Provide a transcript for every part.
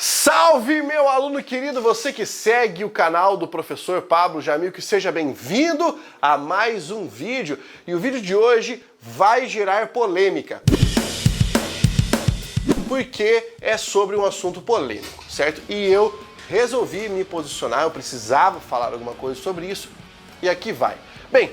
Salve, meu aluno querido, você que segue o canal do professor Pablo Jamil, que seja bem-vindo a mais um vídeo. E o vídeo de hoje vai gerar polêmica, porque é sobre um assunto polêmico, certo? E eu resolvi me posicionar, eu precisava falar alguma coisa sobre isso, e aqui vai. Bem,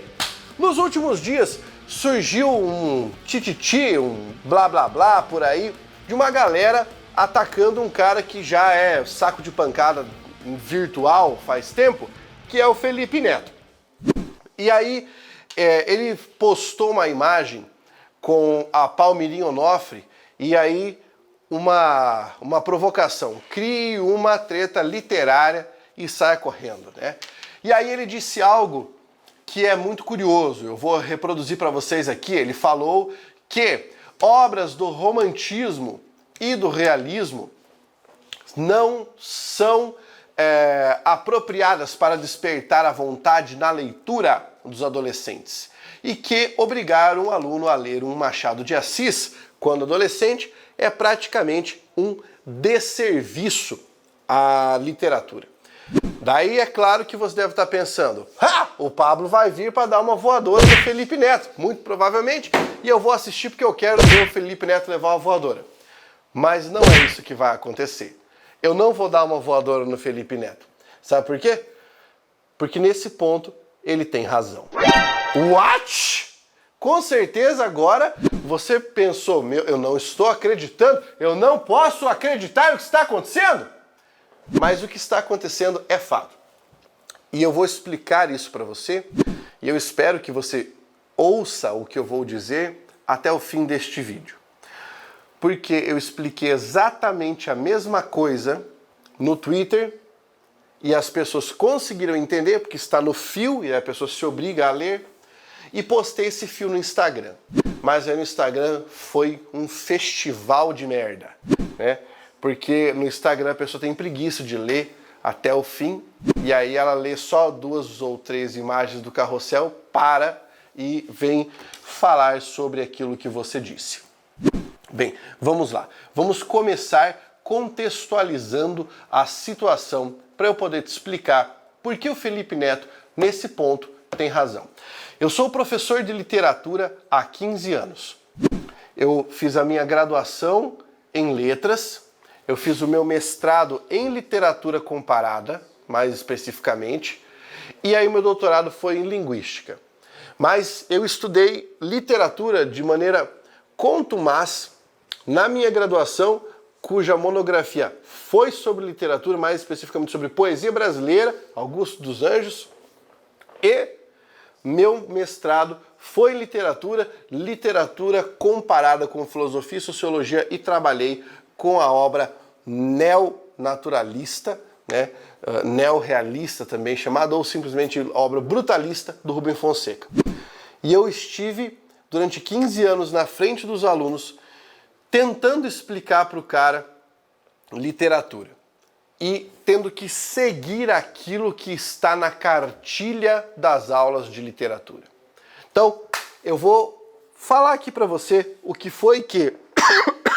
nos últimos dias surgiu um tititi, um blá blá blá por aí, de uma galera atacando um cara que já é saco de pancada virtual faz tempo, que é o Felipe Neto. E aí ele postou uma imagem com a Palmeirinha Onofre e aí uma provocação: crie uma treta literária e saia correndo, né? E aí ele disse algo que é muito curioso, eu vou reproduzir para vocês aqui. Ele falou que obras do romantismo e do realismo não são apropriadas para despertar a vontade na leitura dos adolescentes e que obrigar um aluno a ler um Machado de Assis quando adolescente é praticamente um desserviço à literatura. Daí é claro que você deve estar pensando: o Pablo vai vir para dar uma voadora no Felipe Neto, muito provavelmente, e eu vou assistir porque eu quero ver o Felipe Neto levar uma voadora. Mas não é isso que vai acontecer. Eu não vou dar uma voadora no Felipe Neto. Sabe por quê? Porque nesse ponto ele tem razão. What? Com certeza agora você pensou: eu não estou acreditando, eu não posso acreditar no que está acontecendo. Mas o que está acontecendo é fato. E eu vou explicar isso para você, e eu espero que você ouça o que eu vou dizer até o fim deste vídeo. Porque eu expliquei exatamente a mesma coisa no Twitter e as pessoas conseguiram entender, porque está no fio e a pessoa se obriga a ler, e postei esse fio no Instagram. Mas aí no Instagram foi um festival de merda, né? Porque no Instagram a pessoa tem preguiça de ler até o fim e aí ela lê só 2 ou 3 imagens do carrossel, para e vem falar sobre aquilo que você disse. Bem, vamos lá. Vamos começar contextualizando a situação para eu poder te explicar por que o Felipe Neto, nesse ponto, tem razão. Eu sou professor de literatura há 15 anos. Eu fiz a minha graduação em letras, eu fiz o meu mestrado em literatura comparada, mais especificamente, e aí o meu doutorado foi em linguística. Mas eu estudei literatura de maneira contumaz na minha graduação, cuja monografia foi sobre literatura, mais especificamente sobre poesia brasileira, Augusto dos Anjos, e meu mestrado foi em literatura comparada com filosofia e sociologia, e trabalhei com a obra neonaturalista, né, neorrealista também chamada, ou simplesmente obra brutalista do Rubem Fonseca. E eu estive durante 15 anos na frente dos alunos tentando explicar para o cara literatura e tendo que seguir aquilo que está na cartilha das aulas de literatura. Então, eu vou falar aqui para você o que foi que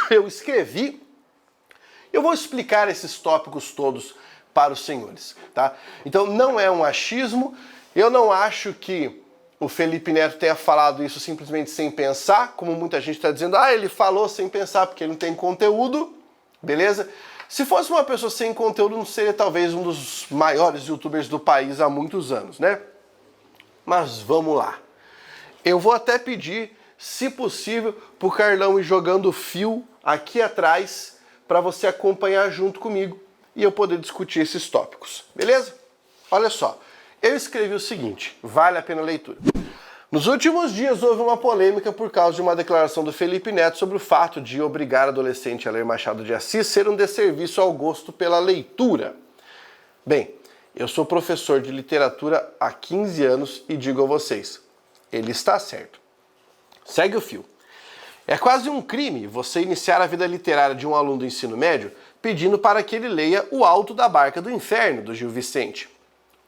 eu escrevi. Eu vou explicar esses tópicos todos para os senhores, tá? Então, não é um achismo, eu não acho que o Felipe Neto tenha falado isso simplesmente sem pensar, como muita gente está dizendo: ele falou sem pensar porque ele não tem conteúdo, beleza? Se fosse uma pessoa sem conteúdo, não seria talvez um dos maiores youtubers do país há muitos anos, né? Mas vamos lá. Eu vou até pedir, se possível, pro Carlão ir jogando fio aqui atrás para você acompanhar junto comigo e eu poder discutir esses tópicos, beleza? Olha só. Eu escrevi o seguinte, vale a pena a leitura. Nos últimos dias houve uma polêmica por causa de uma declaração do Felipe Neto sobre o fato de obrigar adolescente a ler Machado de Assis ser um desserviço ao gosto pela leitura. Bem, eu sou professor de literatura há 15 anos e digo a vocês, ele está certo. Segue o fio. É quase um crime você iniciar a vida literária de um aluno do ensino médio pedindo para que ele leia O Alto da Barca do Inferno, do Gil Vicente.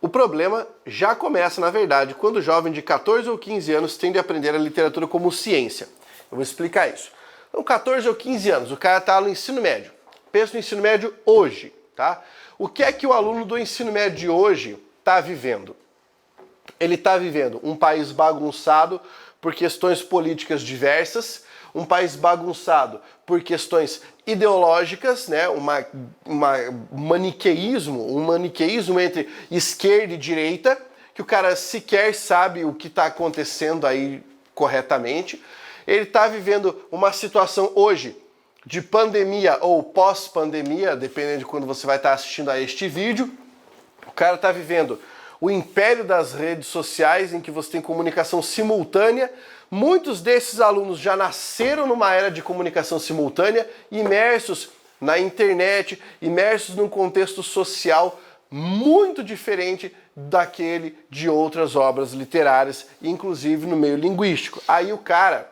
O problema já começa, na verdade, quando o jovem de 14 ou 15 anos tende a aprender a literatura como ciência. Eu vou explicar isso. Então, 14 ou 15 anos, o cara está no ensino médio. Pensa no ensino médio hoje, tá? O que é que o aluno do ensino médio de hoje está vivendo? Ele está vivendo um país bagunçado por questões políticas diversas, um país bagunçado por questões ideológicas, né? Um maniqueísmo entre esquerda e direita, que o cara sequer sabe o que está acontecendo aí corretamente. Ele está vivendo uma situação hoje de pandemia ou pós-pandemia, dependendo de quando você vai estar assistindo a este vídeo. O cara está vivendo o império das redes sociais, em que você tem comunicação simultânea. Muitos desses alunos já nasceram numa era de comunicação simultânea, imersos na internet, imersos num contexto social muito diferente daquele de outras obras literárias, inclusive no meio linguístico. Aí o cara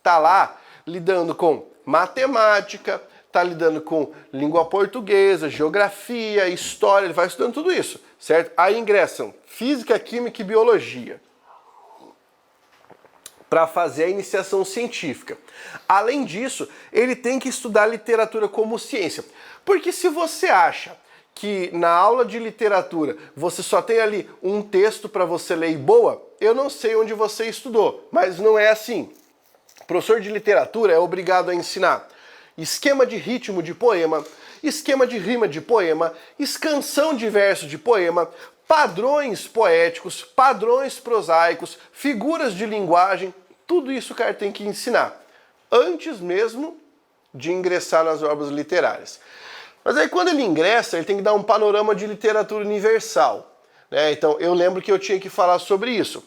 tá lá lidando com matemática, tá lidando com língua portuguesa, geografia, história, ele vai estudando tudo isso, certo? Aí ingressam física, química e biologia para fazer a iniciação científica. Além disso, ele tem que estudar literatura como ciência. Porque se você acha que na aula de literatura você só tem ali um texto para você ler e boa, eu não sei onde você estudou, mas não é assim. O professor de literatura é obrigado a ensinar esquema de ritmo de poema, esquema de rima de poema, escansão de verso de poema, padrões poéticos, padrões prosaicos, figuras de linguagem, tudo isso o cara tem que ensinar, antes mesmo de ingressar nas obras literárias. Mas aí quando ele ingressa, ele tem que dar um panorama de literatura universal, né? Então eu lembro que eu tinha que falar sobre isso.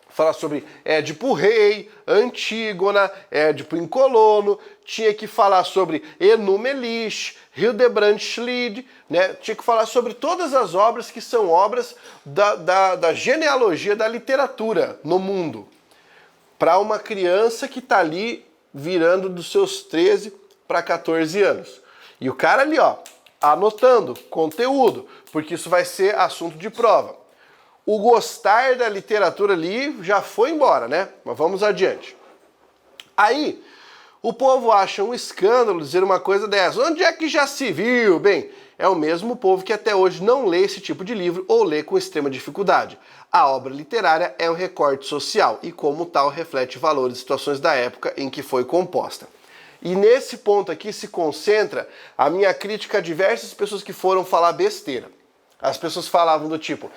Falar sobre Édipo Rei, Antígona, Édipo Incolono, tinha que falar sobre Enumelich, Hildebrand Schlid, né? Tinha que falar sobre todas as obras que são obras da genealogia da literatura no mundo. Para uma criança que está ali virando dos seus 13 para 14 anos. E o cara ali, ó, anotando conteúdo, porque isso vai ser assunto de prova. O gostar da literatura ali já foi embora, né? Mas vamos adiante. Aí, o povo acha um escândalo dizer uma coisa dessa. Onde é que já se viu? Bem, é o mesmo povo que até hoje não lê esse tipo de livro ou lê com extrema dificuldade. A obra literária é um recorte social e, como tal, reflete valores e situações da época em que foi composta. E nesse ponto aqui se concentra a minha crítica a diversas pessoas que foram falar besteira. As pessoas falavam do tipo,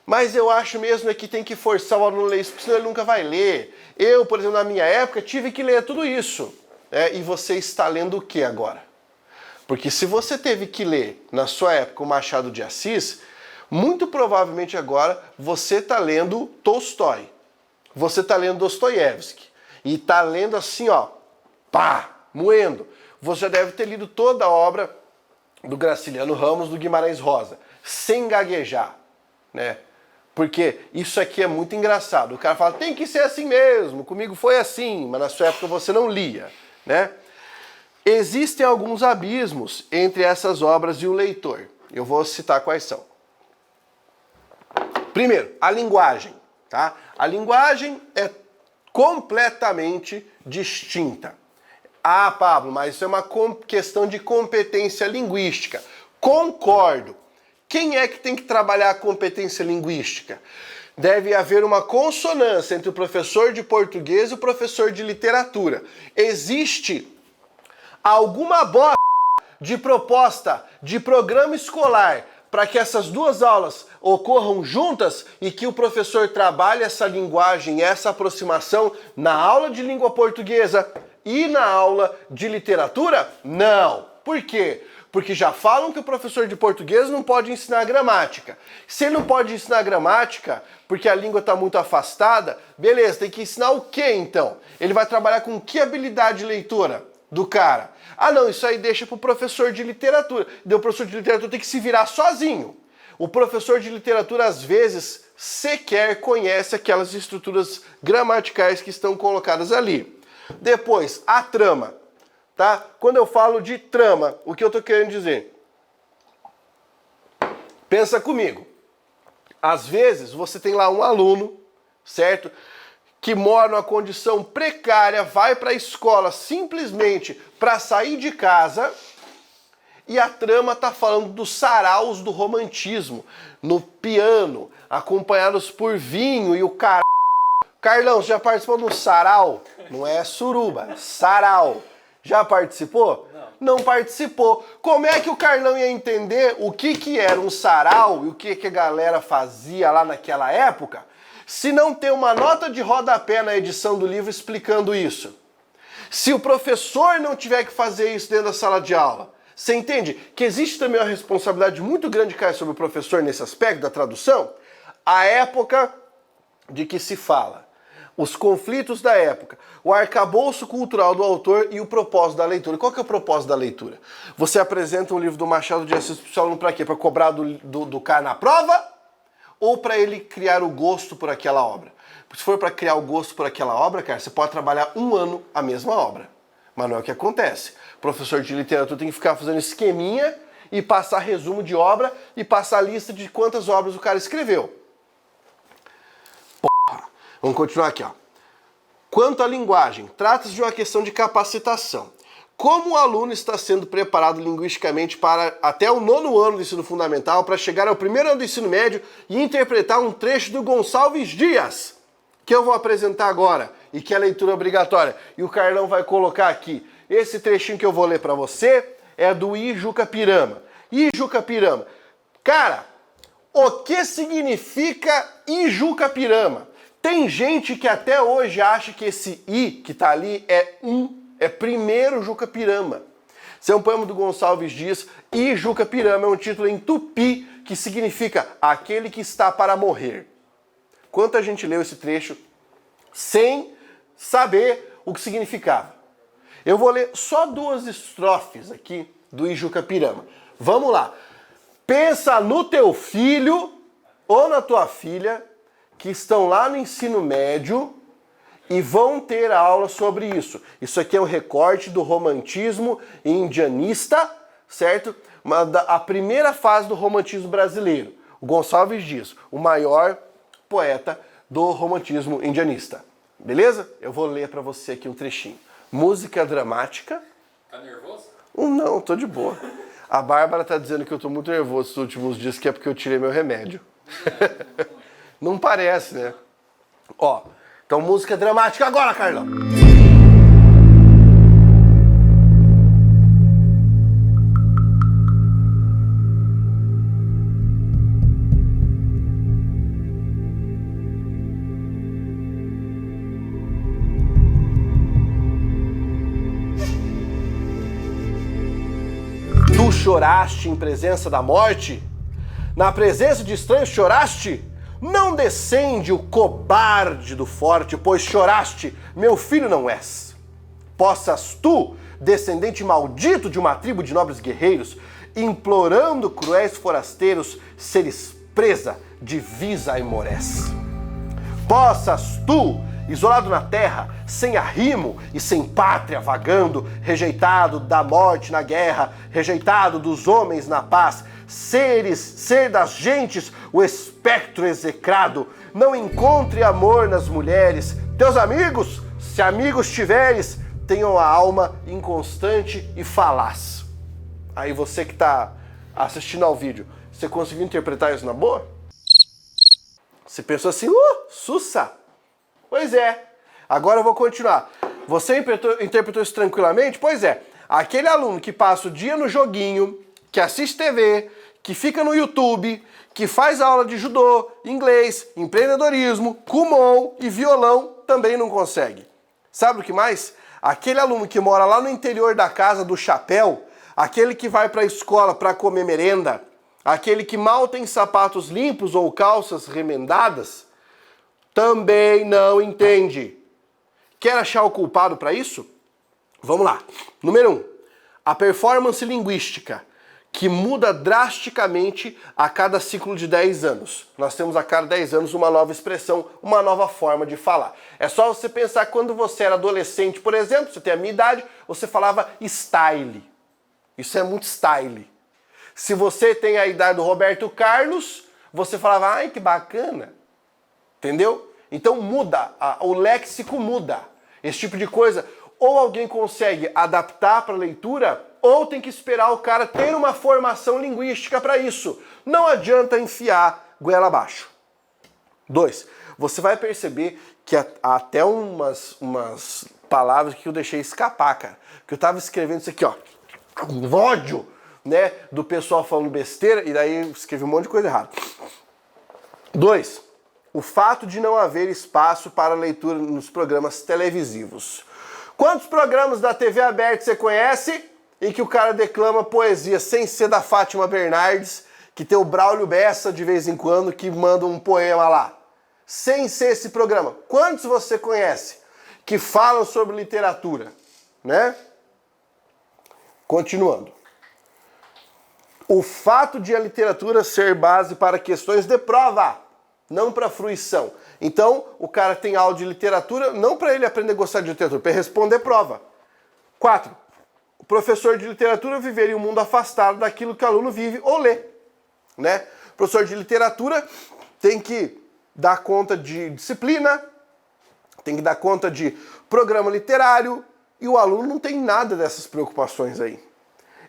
mas eu acho mesmo que tem que forçar o aluno a ler isso, porque senão ele nunca vai ler. Eu, por exemplo, na minha época, tive que ler tudo isso. E você está lendo o que agora? Porque se você teve que ler, na sua época, o Machado de Assis, muito provavelmente agora você está lendo Tolstói. Você está lendo Dostoiévski. E está lendo assim, ó, pá, moendo. Você já deve ter lido toda a obra do Graciliano Ramos, do Guimarães Rosa, sem gaguejar, né? Porque isso aqui é muito engraçado. O cara fala, tem que ser assim mesmo, comigo foi assim, mas na sua época você não lia, né? Existem alguns abismos entre essas obras e o leitor. Eu vou citar quais são. Primeiro, a linguagem, tá? A linguagem é completamente distinta. Ah, Pablo, mas isso é uma questão de competência linguística. Concordo. Quem é que tem que trabalhar a competência linguística? Deve haver uma consonância entre o professor de português e o professor de literatura. Existe alguma bosta de proposta de programa escolar para que essas duas aulas ocorram juntas e que o professor trabalhe essa linguagem, essa aproximação na aula de língua portuguesa e na aula de literatura? Não. Por quê? Porque já falam que o professor de português não pode ensinar gramática. Se ele não pode ensinar gramática, porque a língua está muito afastada, beleza, tem que ensinar o quê então? Ele vai trabalhar com que habilidade leitora do cara? Ah não, isso aí deixa para o professor de literatura. Daí o professor de literatura tem que se virar sozinho. O professor de literatura, às vezes, sequer conhece aquelas estruturas gramaticais que estão colocadas ali. Depois, a trama. Tá? Quando eu falo de trama, o que eu estou querendo dizer? Pensa comigo. Às vezes você tem lá um aluno, certo? Que mora numa condição precária, vai para a escola simplesmente para sair de casa e a trama tá falando dos saraus do romantismo, no piano, acompanhados por vinho e o cara. Carlão, você já participou do sarau? Não é suruba, é sarau. Já participou? Não participou. Como é que o Carlão ia entender o que era um sarau e o que a galera fazia lá naquela época, se não tem uma nota de rodapé na edição do livro explicando isso? Se o professor não tiver que fazer isso dentro da sala de aula? Você entende que existe também uma responsabilidade muito grande que cai sobre o professor nesse aspecto da tradução? A época de que se fala, os conflitos da época, o arcabouço cultural do autor e o propósito da leitura. Qual que é o propósito da leitura? Você apresenta um livro do Machado de Assis para o seu aluno para quê? Para cobrar do cara na prova? Ou para ele criar o gosto por aquela obra? Se for para criar o gosto por aquela obra, cara, você pode trabalhar 1 ano a mesma obra. Mas não é o que acontece. O professor de literatura tem que ficar fazendo esqueminha e passar resumo de obra e passar lista de quantas obras o cara escreveu. Vamos continuar aqui, ó. Quanto à linguagem, trata-se de uma questão de capacitação. Como o aluno está sendo preparado linguisticamente para até o 9º ano do ensino fundamental, para chegar ao 1º ano do ensino médio e interpretar um trecho do Gonçalves Dias, que eu vou apresentar agora, e que é leitura obrigatória. E o Carlão vai colocar aqui. Esse trechinho que eu vou ler para você é do Ijuca-Pirama. Ijuca-Pirama. Cara, o que significa Ijuca-Pirama? Tem gente que até hoje acha que esse I que tá ali é primeiro Juca-Pirama. Esse é um poema do Gonçalves Dias e Juca-Pirama é um título em tupi que significa aquele que está para morrer. Quanta gente leu esse trecho sem saber o que significava? Eu vou ler só 2 estrofes aqui do Ijuca-Pirama. Vamos lá. Pensa no teu filho ou na tua filha que estão lá no ensino médio e vão ter aula sobre isso. Isso aqui é um recorte do romantismo indianista, certo? A primeira fase do romantismo brasileiro. O Gonçalves Dias, o maior poeta do romantismo indianista. Beleza? Eu vou ler para você aqui um trechinho. Música dramática. Tá nervoso? Não, tô de boa. A Bárbara tá dizendo que eu tô muito nervoso esses últimos dias, que é porque eu tirei meu remédio. Não parece, né? Ó, então música dramática agora, Carlão. Tu choraste em presença da morte? Na presença de estranhos choraste? Não descende o cobarde do forte, pois choraste, meu filho não és. Possas tu, descendente maldito de uma tribo de nobres guerreiros, implorando cruéis forasteiros, seres presa, divisa e morés. Possas tu, isolado na terra, sem arrimo e sem pátria vagando, rejeitado da morte na guerra, rejeitado dos homens na paz, ser das gentes o espectro execrado, não encontre amor nas mulheres. Teus amigos, se amigos tiveres, tenham a alma inconstante e falaz. Aí você que está assistindo ao vídeo, você conseguiu interpretar isso na boa? Você pensou assim, sussa! Pois é. Agora eu vou continuar. Você interpretou isso tranquilamente? Pois é. Aquele aluno que passa o dia no joguinho, que assiste TV, que fica no YouTube, que faz aula de judô, inglês, empreendedorismo, Kumon e violão, também não consegue. Sabe o que mais? Aquele aluno que mora lá no interior da casa do chapéu, aquele que vai para a escola para comer merenda, aquele que mal tem sapatos limpos ou calças remendadas, também não entende. Quer achar o culpado para isso? Vamos lá. Número 1. A performance linguística, que muda drasticamente a cada ciclo de 10 anos. Nós temos a cada 10 anos uma nova expressão, uma nova forma de falar. É só você pensar que quando você era adolescente, por exemplo, você tem a minha idade, você falava style. Isso é muito style. Se você tem a idade do Roberto Carlos, você falava, ai que bacana. Entendeu? Então muda, o léxico muda. Esse tipo de coisa, ou alguém consegue adaptar para a leitura, ou tem que esperar o cara ter uma formação linguística para isso. Não adianta enfiar goela abaixo. 2. Você vai perceber que até umas palavras que eu deixei escapar, cara. Que eu tava escrevendo isso aqui, ó, com ódio, né, do pessoal falando besteira, e daí eu escrevi um monte de coisa errada. 2. O fato de não haver espaço para leitura nos programas televisivos. Quantos programas da TV aberta você conhece em que o cara declama poesia sem ser da Fátima Bernardes, que tem o Braulio Bessa de vez em quando que manda um poema lá? Sem ser esse programa. Quantos você conhece que falam sobre literatura, né? Continuando. O fato de a literatura ser base para questões de prova, não para fruição. Então, o cara tem aula de literatura, não para ele aprender a gostar de literatura, para responder prova. 4. O professor de literatura viveria um mundo afastado daquilo que o aluno vive ou lê, né? O professor de literatura tem que dar conta de disciplina, tem que dar conta de programa literário, e o aluno não tem nada dessas preocupações aí.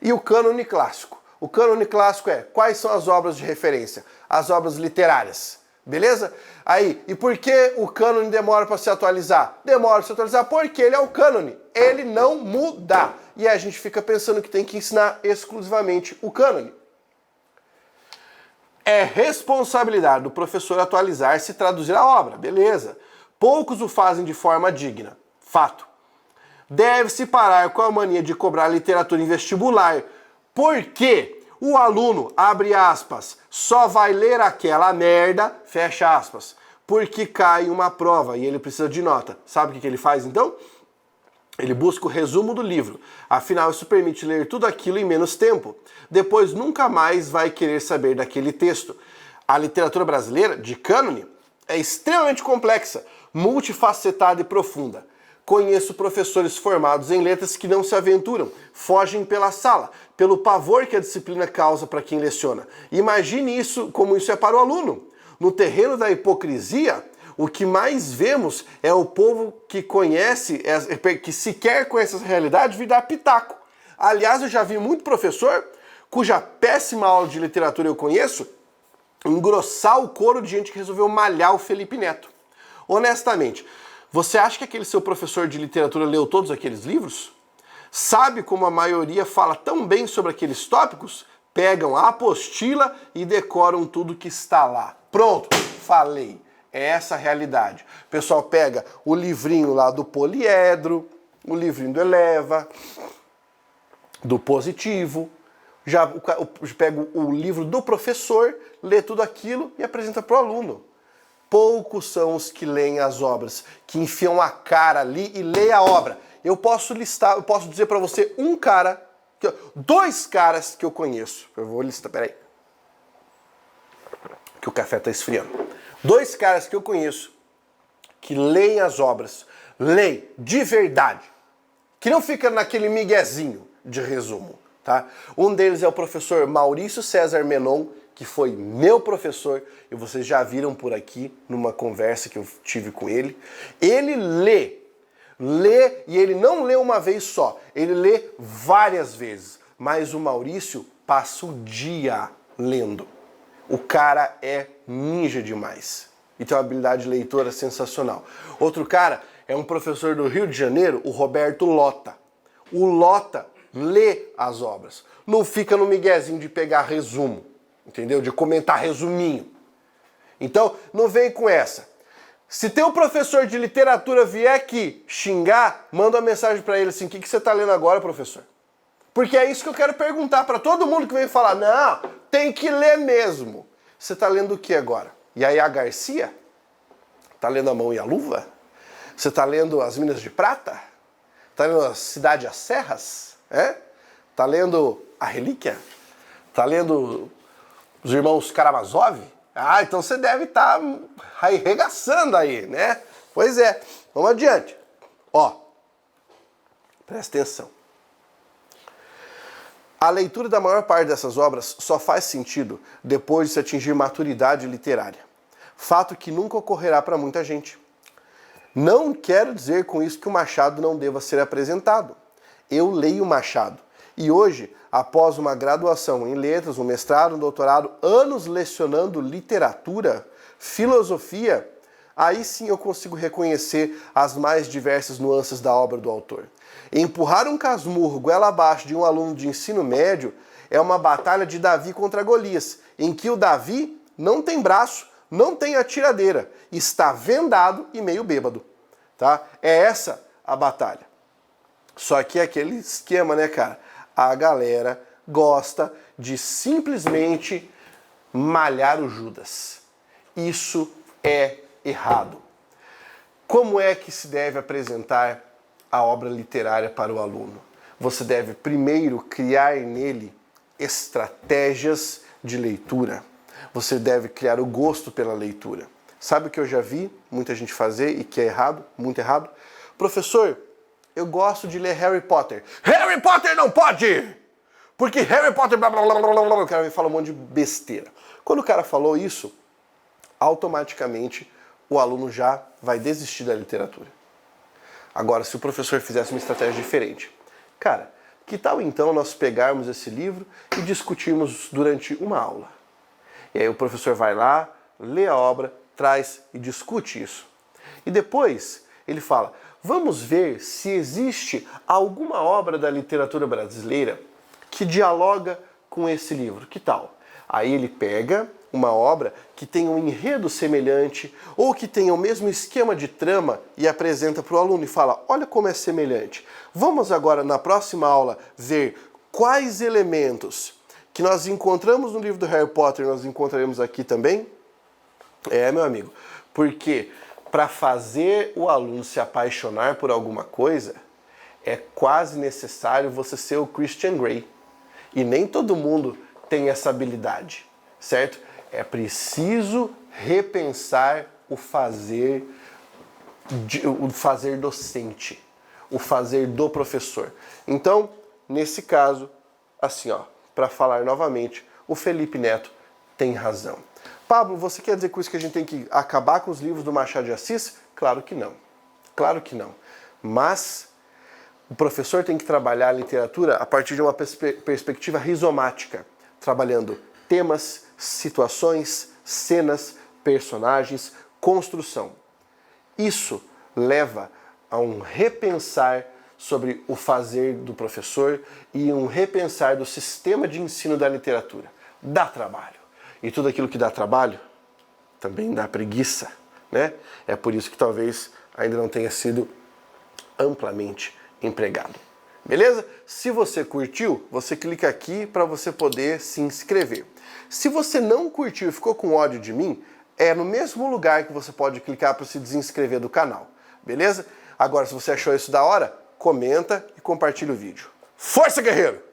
E o cânone clássico? O cânone clássico é quais são as obras de referência? As obras literárias. Beleza? Aí, e por que o cânone demora para se atualizar? Demora para se atualizar porque ele é o cânone. Ele não muda. E aí a gente fica pensando que tem que ensinar exclusivamente o cânone. É responsabilidade do professor atualizar-se e traduzir a obra. Beleza. Poucos o fazem de forma digna. Fato. Deve-se parar com a mania de cobrar literatura em vestibular. Porque o aluno, abre aspas, só vai ler aquela merda, fecha aspas, porque cai uma prova e ele precisa de nota. Sabe o que ele faz então? Ele busca o resumo do livro. Afinal, isso permite ler tudo aquilo em menos tempo. Depois nunca mais vai querer saber daquele texto. A literatura brasileira, de cânone, é extremamente complexa, multifacetada e profunda. Conheço professores formados em letras que não se aventuram, fogem pela sala, pelo pavor que a disciplina causa para quem leciona. Imagine isso, como isso é para o aluno. No terreno da hipocrisia, o que mais vemos é o povo que conhece, que sequer conhece essa realidade, vir dar pitaco. Aliás, eu já vi muito professor, cuja péssima aula de literatura eu conheço, engrossar o coro de gente que resolveu malhar o Felipe Neto. Honestamente, você acha que aquele seu professor de literatura leu todos aqueles livros? Sabe como a maioria fala tão bem sobre aqueles tópicos? Pegam a apostila e decoram tudo que está lá. Pronto, falei. É essa a realidade. O pessoal pega o livrinho lá do poliedro, o livrinho do eleva, do positivo, já pega o livro do professor, lê tudo aquilo e apresenta para o aluno. Poucos são os que leem as obras, que enfiam a cara ali e leem a obra. Eu posso listar, eu posso dizer para você um cara, dois caras que eu conheço. Eu vou listar, peraí. Que o café está esfriando. Dois caras que eu conheço que leem as obras, leem de verdade, que não fica naquele miguezinho de resumo, tá? Um deles é o professor Maurício César Menon, que foi meu professor, e vocês já viram por aqui numa conversa que eu tive com ele. Ele lê, e ele não lê uma vez só, ele lê várias vezes, mas o Maurício passa o dia lendo. O cara é ninja demais e tem uma habilidade de leitora sensacional. Outro cara é um professor do Rio de Janeiro, o Roberto Lota. O Lota lê as obras, não fica no miguezinho de pegar resumo, entendeu? De comentar resuminho. Então, não vem com essa. Se teu professor de literatura vier aqui xingar, manda uma mensagem para ele assim: o que você está lendo agora, professor? Porque é isso que eu quero perguntar para todo mundo que vem falar: não, tem que ler mesmo. Você está lendo o que agora? Yaya Garcia? Está lendo A Mão e a Luva? Você está lendo As Minas de Prata? Está lendo A Cidade e as Serras? Está lendo A Relíquia? Está lendo Os Irmãos Karamazov? Ah, então você deve estar arregaçando aí, né? Pois é, vamos adiante. Ó, presta atenção. A leitura da maior parte dessas obras só faz sentido depois de se atingir maturidade literária. Fato que nunca ocorrerá para muita gente. Não quero dizer com isso que o Machado não deva ser apresentado. Eu leio Machado E hoje, após uma graduação em letras, um mestrado, um doutorado, anos lecionando literatura, filosofia, aí sim eu consigo reconhecer as mais diversas nuances da obra do autor. Empurrar um casmurro goela abaixo de um aluno de ensino médio é uma batalha de Davi contra Golias, em que o Davi não tem braço, não tem atiradeira, está vendado e meio bêbado. Tá? É essa a batalha. Só que é aquele esquema, né, cara? A galera gosta de simplesmente malhar o Judas. Isso é errado. Como é que se deve apresentar a obra literária para o aluno? Você deve primeiro criar nele estratégias de leitura. Você deve criar o gosto pela leitura. Sabe o que eu já vi muita gente fazer e que é errado, muito errado? Professor, eu gosto de ler Harry Potter. Harry Potter não pode! Porque Harry Potter... Blá, blá, blá, blá, blá. O cara me fala um monte de besteira. Quando o cara falou isso, automaticamente o aluno já vai desistir da literatura. Agora, se o professor fizesse uma estratégia diferente. Cara, que tal então nós pegarmos esse livro e discutirmos durante uma aula? E aí o professor vai lá, lê a obra, traz e discute isso. E depois ele fala, vamos ver se existe alguma obra da literatura brasileira que dialoga com esse livro. Que tal? Aí ele pega uma obra que tem um enredo semelhante ou que tenha o mesmo esquema de trama e apresenta para o aluno e fala, olha como é semelhante. Vamos agora, na próxima aula, ver quais elementos que nós encontramos no livro do Harry Potter nós encontraremos aqui também? É, meu amigo, porque para fazer o aluno se apaixonar por alguma coisa, é quase necessário você ser o Christian Grey. E nem todo mundo tem essa habilidade, certo? É preciso repensar o fazer docente, o fazer do professor. Então, nesse caso, assim, ó, para falar novamente, o Felipe Neto tem razão. Pablo, você quer dizer com isso que a gente tem que acabar com os livros do Machado de Assis? Claro que não. Claro que não. Mas o professor tem que trabalhar a literatura a partir de uma perspectiva rizomática, trabalhando temas, situações, cenas, personagens, construção. Isso leva a um repensar sobre o fazer do professor e um repensar do sistema de ensino da literatura. Dá trabalho. E tudo aquilo que dá trabalho também dá preguiça, né? É por isso que talvez ainda não tenha sido amplamente empregado. Beleza? Se você curtiu, você clica aqui para você poder se inscrever. Se você não curtiu e ficou com ódio de mim, é no mesmo lugar que você pode clicar para se desinscrever do canal. Beleza? Agora, se você achou isso da hora, comenta e compartilha o vídeo. Força, guerreiro!